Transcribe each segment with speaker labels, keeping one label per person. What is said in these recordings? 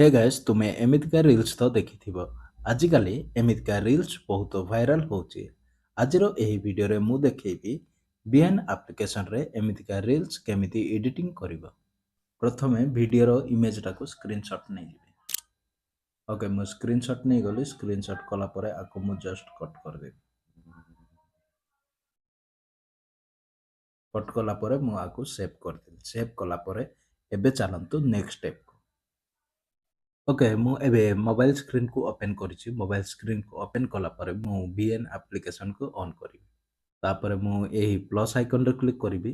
Speaker 1: Hey guys ତୁମେ ଏମିତିକା reels ତ ଦେଖିଥିବ। ଆଜିକାଲି ଏମିତିକା ରିଲ୍ସ ବହୁତ ଭାଇରାଲ ହେଉଛି। ଆଜିର ଏହି ଭିଡିଓରେ ମୁଁ ଦେଖେଇବି ବିଏନ୍ ଆପ୍ଲିକେସନରେ ଏମିତିକା ରିଲ୍ସ କେମିତି ଏଡିଟିଂ କରିବ। ପ୍ରଥମେ ଭିଡିଓର ଇମେଜଟାକୁ ସ୍କ୍ରିନଶଟ୍ ନେଇଯିବେ। ଓକେ, ମୁଁ ସ୍କ୍ରିନଶଟ୍ ନେଇଗଲି। ସ୍କ୍ରିନଶଟ୍ କଲା ପରେ ଆକୁ ମୁଁ ଜଷ୍ଟ କଟ୍ କରିଦେବି। କଟ୍ କଲା ପରେ ମୁଁ ଆକୁ ସେଭ୍ କରିଦେବି। ସେଭ୍ କଲା ପରେ ଏବେ ଚାଲନ୍ତୁ ନେକ୍ସଟ ଷ୍ଟେପକୁ। ଓକେ, ମୁଁ ଏବେ ମୋବାଇଲ ସ୍କ୍ରିନକୁ ଓପେନ୍ କରିଛି। ମୋବାଇଲ ସ୍କ୍ରିନକୁ ଓପେନ୍ କଲା ପରେ ମୁଁ ବିଏନ୍ ଆପ୍ଲିକେସନକୁ ଅନ୍ କରିବି। ତାପରେ ମୁଁ ଏହି ପ୍ଲସ୍ ଆଇକନରେ କ୍ଲିକ୍ କରିବି।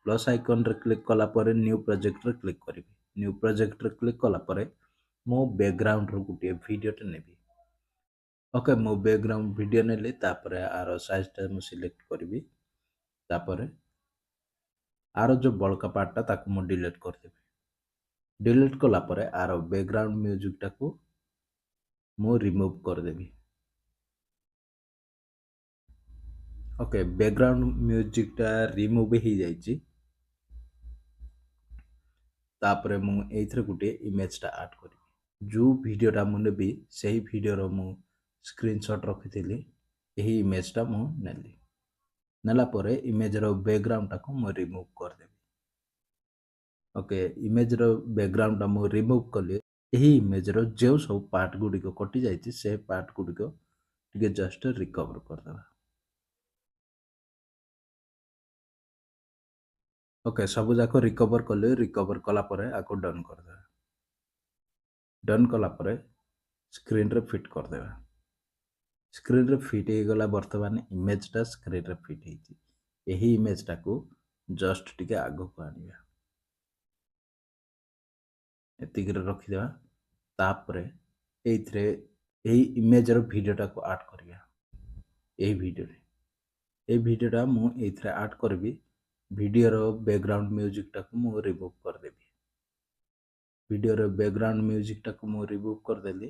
Speaker 1: ପ୍ଲସ୍ ଆଇକନରେ କ୍ଲିକ୍ କଲା ପରେ ନ୍ୟୁ ପ୍ରୋଜେକ୍ଟରେ କ୍ଲିକ୍ କରିବି। ନ୍ୟୁ ପ୍ରୋଜେକ୍ଟରେ କ୍ଲିକ୍ କଲା ପରେ ମୁଁ ବ୍ୟାକଗ୍ରାଉଣ୍ଡରୁ ଗୋଟିଏ ଭିଡ଼ିଓଟେ ନେବି। ଓକେ, ମୁଁ ବ୍ୟାକଗ୍ରାଉଣ୍ଡ ଭିଡ଼ିଓ ନେଲି। ତାପରେ ଆର ସାଇଜଟା ମୁଁ ସିଲେକ୍ଟ କରିବି। ତାପରେ ଆର ଯେଉଁ ବଳକା ପାର୍ଟଟା ତାକୁ ମୁଁ ଡିଲିଟ୍ କରିଦେବି। ଡିଲିଟ୍ କଲା ପରେ ଆର ବ୍ୟାକଗ୍ରାଉଣ୍ଡ ମ୍ୟୁଜିକଟାକୁ ମୁଁ ରିମୁଭ୍ କରିଦେବି। ଓକେ, ବ୍ୟାକଗ୍ରାଉଣ୍ଡ ମ୍ୟୁଜିକଟା ରିମୁଭ୍ ହେଇଯାଇଛି। ତାପରେ ମୁଁ ଏଇଥିରେ ଗୋଟିଏ ଇମେଜଟା ଆଡ୍ କରିବି। ଯେଉଁ ଭିଡ଼ିଓଟା ମୁଁ ନେବି ସେହି ଭିଡ଼ିଓର ମୁଁ ସ୍କ୍ରିନଶଟ୍ ରଖିଥିଲି। ଏହି ଇମେଜଟା ମୁଁ ନେଲି। ନେଲା ପରେ ଇମେଜର ବ୍ୟାକଗ୍ରାଉଣ୍ଡଟାକୁ ମୁଁ ରିମୁଭ୍ କରିଦେବି। ଓକେ, ଇମେଜର ବ୍ୟାକଗ୍ରାଉଣ୍ଡଟା ମୁଁ ରିମୁଭ୍ କଲି। ଏହି ଇମେଜର ଯେଉଁ ସବୁ ପାର୍ଟ ଗୁଡ଼ିକ କଟିଯାଇଛି ସେ ପାର୍ଟ ଗୁଡ଼ିକ ଟିକେ ଜଷ୍ଟ ରିକଭର କରିଦେବା। ଓକେ, ସବୁ ଯାକ ରିକଭର କଲି। ରିକଭର କଲା ପରେ ଆକୁ ଡନ୍ କରିଦେବା। ଡନ୍ କଲା ପରେ ସ୍କ୍ରିନରେ ଫିଟ୍ କରିଦେବା। ସ୍କ୍ରିନରେ ଫିଟ୍ ହେଇଗଲା। ବର୍ତ୍ତମାନ ଇମେଜଟା ସ୍କ୍ରିନରେ ଫିଟ୍ ହେଇଛି। ଏହି ଇମେଜଟାକୁ ଜଷ୍ଟ ଟିକେ ଆଗକୁ ଆଣିବା। ଏତିକିରେ ରଖିଦେବା। ତାପରେ ଏଇଥିରେ ଏହି ଇମେଜର ଭିଡ଼ିଓଟାକୁ ଆଡ୍ କରିବା। ଏହି ଭିଡ଼ିଓଟା ମୁଁ ଏଇଥିରେ ଆଡ୍ କରିବି। ଭିଡ଼ିଓର ବ୍ୟାକଗ୍ରାଉଣ୍ଡ ମ୍ୟୁଜିକଟାକୁ ମୁଁ ରିମୁଭ୍ କରିଦେବି। ଭିଡ଼ିଓର ବ୍ୟାକଗ୍ରାଉଣ୍ଡ ମ୍ୟୁଜିକଟାକୁ ମୁଁ ରିମୁଭ୍ କରିଦେଲି।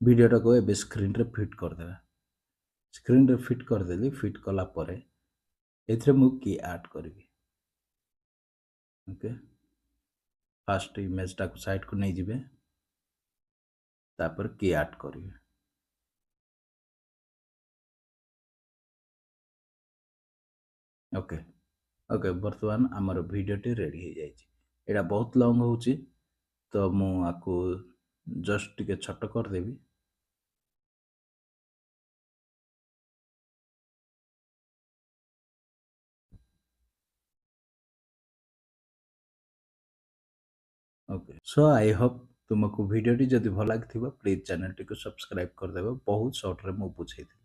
Speaker 1: ଭିଡ଼ିଓଟାକୁ ଏବେ ସ୍କ୍ରିନରେ ଫିଟ୍ କରିଦେବା। ସ୍କ୍ରିନରେ ଫିଟ୍ କରିଦେଲି। ଫିଟ୍ କଲା ପରେ ଏଥିରେ ମୁଁ କି ଆଡ୍ କରିବି। ଓକେ, ଫାଷ୍ଟ ଇମେଜଟାକୁ ସାଇଡକୁ ନେଇଯିବେ। ତାପରେ କି ଆଡ୍ କରିବେ। ଓକେ ଓକେ, ବର୍ତ୍ତମାନ ଆମର ଭିଡ଼ିଓଟି ରେଡ଼ି ହେଇଯାଇଛି। ଏଇଟା ବହୁତ ଲଙ୍ଗ ହେଉଛି ତ ମୁଁ ଆକୁ ଜଷ୍ଟ ଟିକେ ଛୋଟ କରିଦେବି। ओके, सो आई होप तुमको भिडियोटी जदि भल लगी प्लीज चैनल टी को सब्सक्राइब करदेव। बहुत सर्ट्रे मुझे बुझेदी।